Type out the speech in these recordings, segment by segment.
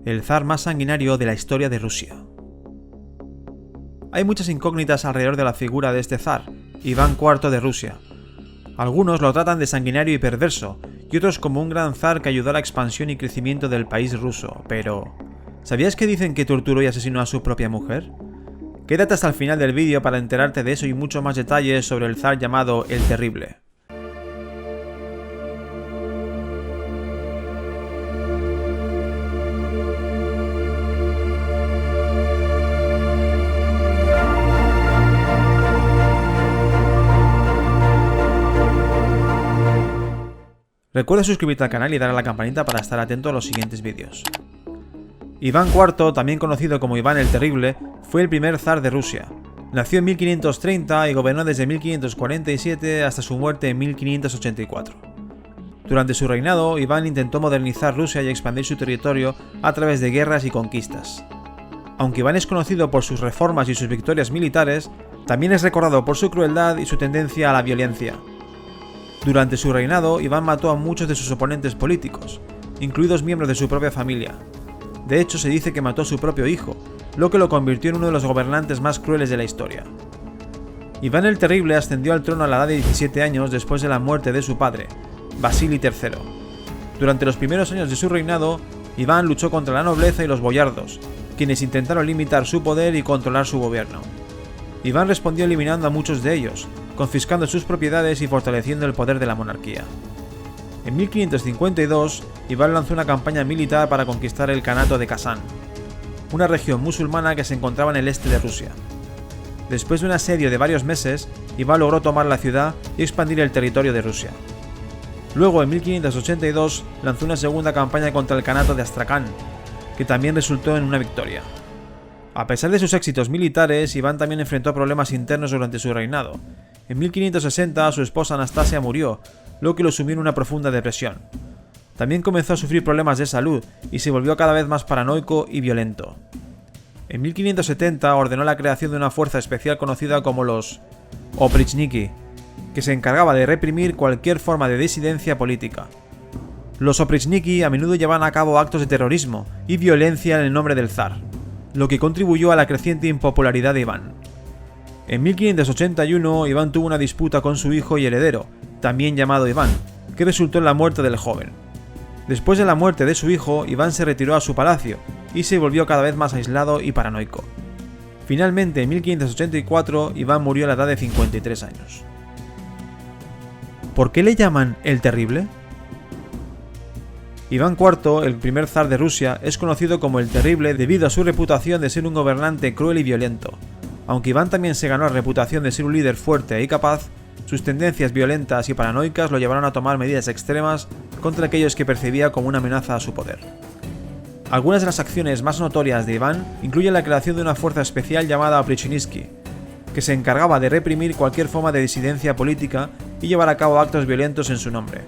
el zar más sanguinario de la historia de Rusia. Hay muchas incógnitas alrededor de la figura de este zar, Iván IV de Rusia. Algunos lo tratan de sanguinario y perverso, y otros como un gran zar que ayudó a la expansión y crecimiento del país ruso, pero ¿sabías que dicen que torturó y asesinó a su propia mujer? Quédate hasta el final del vídeo para enterarte de eso y muchos más detalles sobre el zar llamado el Terrible. Recuerda suscribirte al canal y dar a la campanita para estar atento a los siguientes vídeos. Iván IV, también conocido como Iván el Terrible, fue el primer zar de Rusia. Nació en 1530 y gobernó desde 1547 hasta su muerte en 1584. Durante su reinado, Iván intentó modernizar Rusia y expandir su territorio a través de guerras y conquistas. Aunque Iván es conocido por sus reformas y sus victorias militares, también es recordado por su crueldad y su tendencia a la violencia. Durante su reinado, Iván mató a muchos de sus oponentes políticos, incluidos miembros de su propia familia. De hecho, se dice que mató a su propio hijo, lo que lo convirtió en uno de los gobernantes más crueles de la historia. Iván el Terrible ascendió al trono a la edad de 17 años después de la muerte de su padre, Vasili III. Durante los primeros años de su reinado, Iván luchó contra la nobleza y los boyardos, quienes intentaron limitar su poder y controlar su gobierno. Iván respondió eliminando a muchos de ellos, confiscando sus propiedades y fortaleciendo el poder de la monarquía. En 1552, Iván lanzó una campaña militar para conquistar el Kanato de Kazán, una región musulmana que se encontraba en el este de Rusia. Después de un asedio de varios meses, Iván logró tomar la ciudad y expandir el territorio de Rusia. Luego, en 1582, lanzó una segunda campaña contra el Kanato de Astracán, que también resultó en una victoria. A pesar de sus éxitos militares, Iván también enfrentó problemas internos durante su reinado. En 1560 su esposa Anastasia murió, lo que lo sumió en una profunda depresión. También comenzó a sufrir problemas de salud y se volvió cada vez más paranoico y violento. En 1570 ordenó la creación de una fuerza especial conocida como los Oprichniki, que se encargaba de reprimir cualquier forma de disidencia política. Los Oprichniki a menudo llevaban a cabo actos de terrorismo y violencia en el nombre del zar, lo que contribuyó a la creciente impopularidad de Iván. En 1581, Iván tuvo una disputa con su hijo y heredero, también llamado Iván, que resultó en la muerte del joven. Después de la muerte de su hijo, Iván se retiró a su palacio y se volvió cada vez más aislado y paranoico. Finalmente, en 1584, Iván murió a la edad de 53 años. ¿Por qué le llaman el Terrible? Iván IV, el primer zar de Rusia, es conocido como el Terrible debido a su reputación de ser un gobernante cruel y violento. Aunque Iván también se ganó la reputación de ser un líder fuerte y capaz, sus tendencias violentas y paranoicas lo llevaron a tomar medidas extremas contra aquellos que percibía como una amenaza a su poder. Algunas de las acciones más notorias de Iván incluyen la creación de una fuerza especial llamada Oprichniki, que se encargaba de reprimir cualquier forma de disidencia política y llevar a cabo actos violentos en su nombre.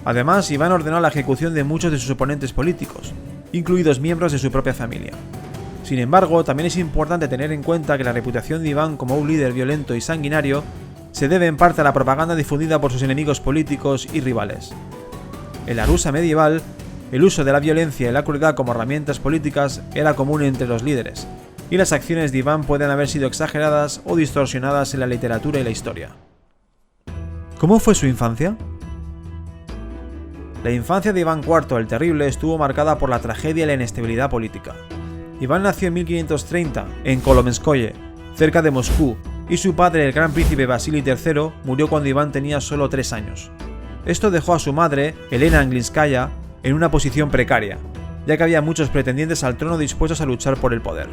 Además, Iván ordenó la ejecución de muchos de sus oponentes políticos, incluidos miembros de su propia familia. Sin embargo, también es importante tener en cuenta que la reputación de Iván como un líder violento y sanguinario se debe en parte a la propaganda difundida por sus enemigos políticos y rivales. En la Rusia medieval, el uso de la violencia y la crueldad como herramientas políticas era común entre los líderes, y las acciones de Iván pueden haber sido exageradas o distorsionadas en la literatura y la historia. ¿Cómo fue su infancia? La infancia de Iván IV el Terrible estuvo marcada por la tragedia y la inestabilidad política. Iván nació en 1530 en Kolomenskoye, cerca de Moscú, y su padre, el gran príncipe Vasili III, murió cuando Iván tenía solo 3 años. Esto dejó a su madre, Elena Anglinskaya, en una posición precaria, ya que había muchos pretendientes al trono dispuestos a luchar por el poder.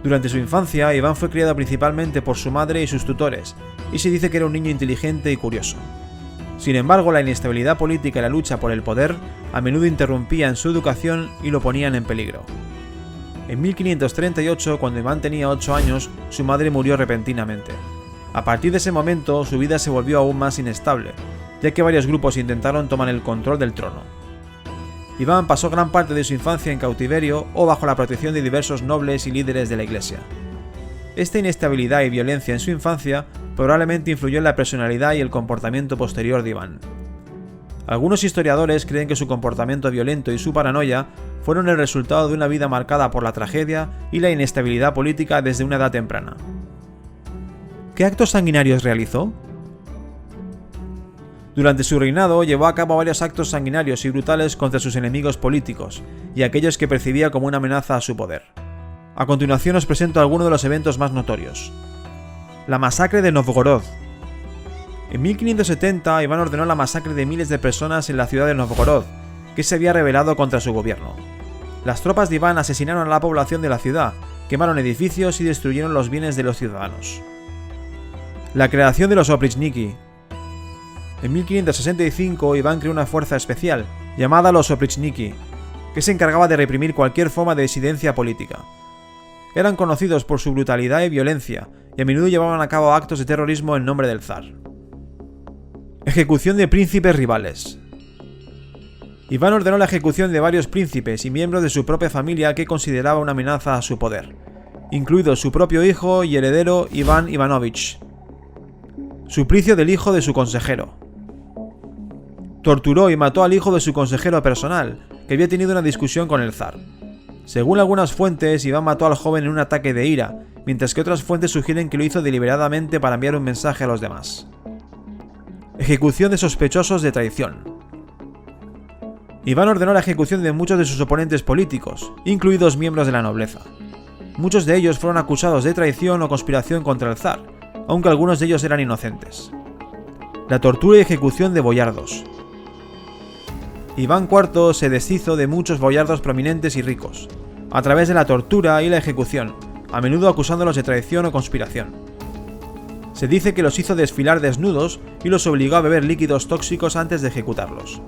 Durante su infancia, Iván fue criado principalmente por su madre y sus tutores, y se dice que era un niño inteligente y curioso. Sin embargo, la inestabilidad política y la lucha por el poder a menudo interrumpían su educación y lo ponían en peligro. En 1538, cuando Iván tenía 8 años, su madre murió repentinamente. A partir de ese momento, su vida se volvió aún más inestable, ya que varios grupos intentaron tomar el control del trono. Iván pasó gran parte de su infancia en cautiverio o bajo la protección de diversos nobles y líderes de la Iglesia. Esta inestabilidad y violencia en su infancia probablemente influyó en la personalidad y el comportamiento posterior de Iván. Algunos historiadores creen que su comportamiento violento y su paranoia fueron el resultado de una vida marcada por la tragedia y la inestabilidad política desde una edad temprana. ¿Qué actos sanguinarios realizó? Durante su reinado llevó a cabo varios actos sanguinarios y brutales contra sus enemigos políticos y aquellos que percibía como una amenaza a su poder. A continuación os presento algunos de los eventos más notorios. La masacre de Novgorod. En 1570, Iván ordenó la masacre de miles de personas en la ciudad de Novgorod, que se había rebelado contra su gobierno. Las tropas de Iván asesinaron a la población de la ciudad, quemaron edificios y destruyeron los bienes de los ciudadanos. La creación de los Oprichniki. En 1565, Iván creó una fuerza especial, llamada los Oprichniki, que se encargaba de reprimir cualquier forma de disidencia política. Eran conocidos por su brutalidad y violencia, y a menudo llevaban a cabo actos de terrorismo en nombre del zar. Ejecución de príncipes rivales. Iván ordenó la ejecución de varios príncipes y miembros de su propia familia que consideraba una amenaza a su poder, incluido su propio hijo y heredero Iván Ivanovich. Suplicio del hijo de su consejero. Torturó y mató al hijo de su consejero personal, que había tenido una discusión con el zar. Según algunas fuentes, Iván mató al joven en un ataque de ira, mientras que otras fuentes sugieren que lo hizo deliberadamente para enviar un mensaje a los demás. Ejecución de sospechosos de traición. Iván ordenó la ejecución de muchos de sus oponentes políticos, incluidos miembros de la nobleza. Muchos de ellos fueron acusados de traición o conspiración contra el zar, aunque algunos de ellos eran inocentes. La tortura y ejecución de boyardos. Iván IV se deshizo de muchos boyardos prominentes y ricos, a través de la tortura y la ejecución, a menudo acusándolos de traición o conspiración. Se dice que los hizo desfilar desnudos y los obligó a beber líquidos tóxicos antes de ejecutarlos.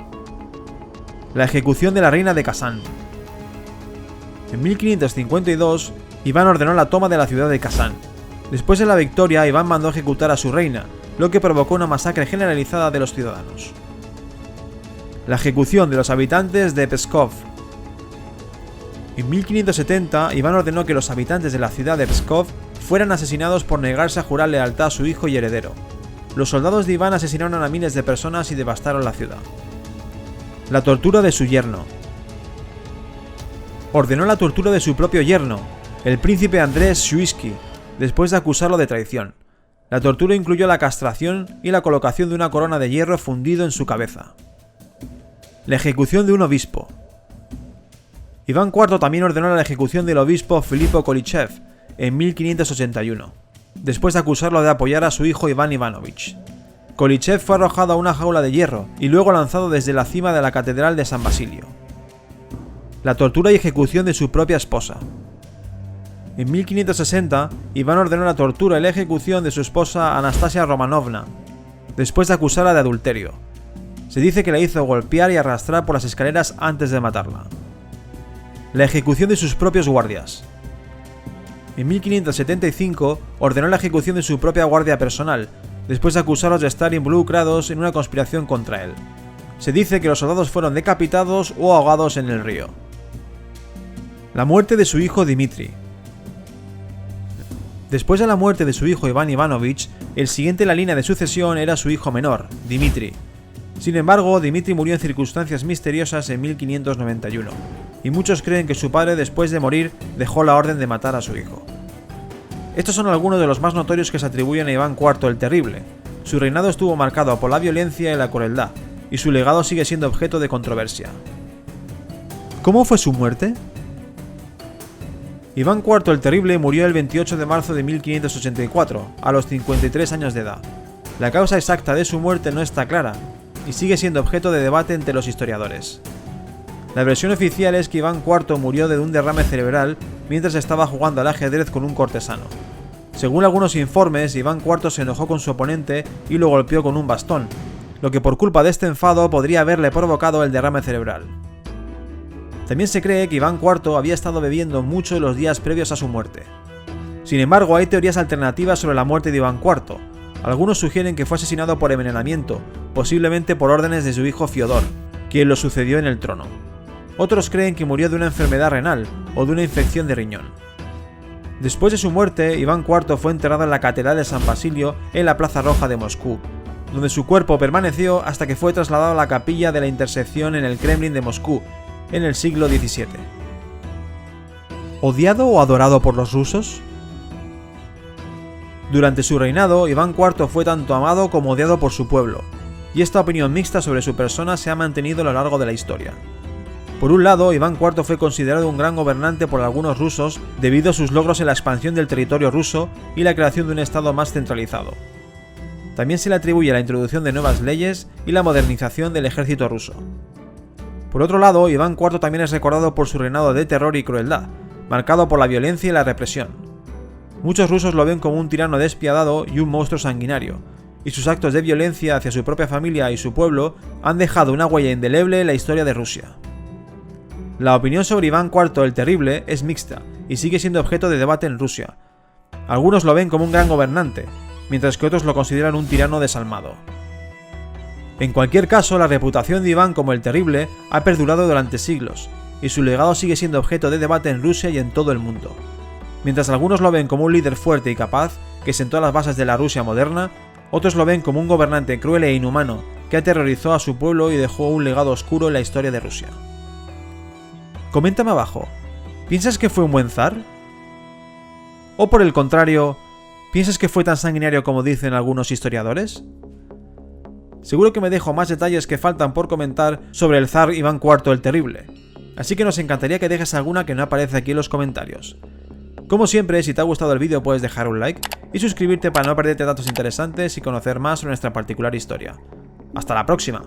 La ejecución de la reina de Kazán. En 1552, Iván ordenó la toma de la ciudad de Kazán. Después de la victoria, Iván mandó ejecutar a su reina, lo que provocó una masacre generalizada de los ciudadanos. La ejecución de los habitantes de Pskov. En 1570, Iván ordenó que los habitantes de la ciudad de Pskov fueran asesinados por negarse a jurar lealtad a su hijo y heredero. Los soldados de Iván asesinaron a miles de personas y devastaron la ciudad. La tortura de su yerno. Ordenó la tortura de su propio yerno, el príncipe Andrés Shuisky, después de acusarlo de traición. La tortura incluyó la castración y la colocación de una corona de hierro fundido en su cabeza. La ejecución de un obispo. Iván IV también ordenó la ejecución del obispo Filipo Kolichev en 1581, después de acusarlo de apoyar a su hijo Iván Ivanovich. Kolichev fue arrojado a una jaula de hierro y luego lanzado desde la cima de la catedral de San Basilio. La tortura y ejecución de su propia esposa. En 1560, Iván ordenó la tortura y la ejecución de su esposa Anastasia Romanovna, después de acusarla de adulterio. Se dice que la hizo golpear y arrastrar por las escaleras antes de matarla. La ejecución de sus propios guardias. En 1575 ordenó la ejecución de su propia guardia personal, después de acusarlos de estar involucrados en una conspiración contra él. Se dice que los soldados fueron decapitados o ahogados en el río. La muerte de su hijo Dmitri. Después de la muerte de su hijo Iván Ivanovich, el siguiente en la línea de sucesión era su hijo menor, Dmitri. Sin embargo, Dmitri murió en circunstancias misteriosas en 1591, y muchos creen que su padre, después de morir, dejó la orden de matar a su hijo. Estos son algunos de los más notorios que se atribuyen a Iván IV el Terrible. Su reinado estuvo marcado por la violencia y la crueldad, y su legado sigue siendo objeto de controversia. ¿Cómo fue su muerte? Iván IV el Terrible murió el 28 de marzo de 1584, a los 53 años de edad. La causa exacta de su muerte no está clara, y sigue siendo objeto de debate entre los historiadores. La versión oficial es que Iván IV murió de un derrame cerebral mientras estaba jugando al ajedrez con un cortesano. Según algunos informes, Iván IV se enojó con su oponente y lo golpeó con un bastón, lo que por culpa de este enfado podría haberle provocado el derrame cerebral. También se cree que Iván IV había estado bebiendo mucho en los días previos a su muerte. Sin embargo, hay teorías alternativas sobre la muerte de Iván IV. Algunos sugieren que fue asesinado por envenenamiento, posiblemente por órdenes de su hijo Fiodor, quien lo sucedió en el trono. Otros creen que murió de una enfermedad renal o de una infección de riñón. Después de su muerte, Iván IV fue enterrado en la catedral de San Basilio en la Plaza Roja de Moscú. donde su cuerpo permaneció hasta que fue trasladado a la capilla de la Intersección en el Kremlin de Moscú, en el siglo XVII. ¿Odiado o adorado por los rusos? Durante su reinado, Iván IV fue tanto amado como odiado por su pueblo, y esta opinión mixta sobre su persona se ha mantenido a lo largo de la historia. Por un lado, Iván IV fue considerado un gran gobernante por algunos rusos debido a sus logros en la expansión del territorio ruso y la creación de un estado más centralizado. También se le atribuye la introducción de nuevas leyes y la modernización del ejército ruso. Por otro lado, Iván IV también es recordado por su reinado de terror y crueldad, marcado por la violencia y la represión. Muchos rusos lo ven como un tirano despiadado y un monstruo sanguinario, y sus actos de violencia hacia su propia familia y su pueblo han dejado una huella indeleble en la historia de Rusia. La opinión sobre Iván IV el Terrible es mixta y sigue siendo objeto de debate en Rusia. Algunos lo ven como un gran gobernante, mientras que otros lo consideran un tirano desalmado. En cualquier caso, la reputación de Iván como el Terrible ha perdurado durante siglos, y su legado sigue siendo objeto de debate en Rusia y en todo el mundo. Mientras algunos lo ven como un líder fuerte y capaz, que sentó las bases de la Rusia moderna, otros lo ven como un gobernante cruel e inhumano, que aterrorizó a su pueblo y dejó un legado oscuro en la historia de Rusia. Coméntame abajo, ¿piensas que fue un buen zar? ¿O por el contrario, piensas que fue tan sanguinario como dicen algunos historiadores? Seguro que me dejo más detalles que faltan por comentar sobre el zar Iván IV el Terrible, así que nos encantaría que dejes alguna que no aparece aquí en los comentarios. Como siempre, si te ha gustado el vídeo puedes dejar un like y suscribirte para no perderte datos interesantes y conocer más sobre nuestra particular historia. ¡Hasta la próxima!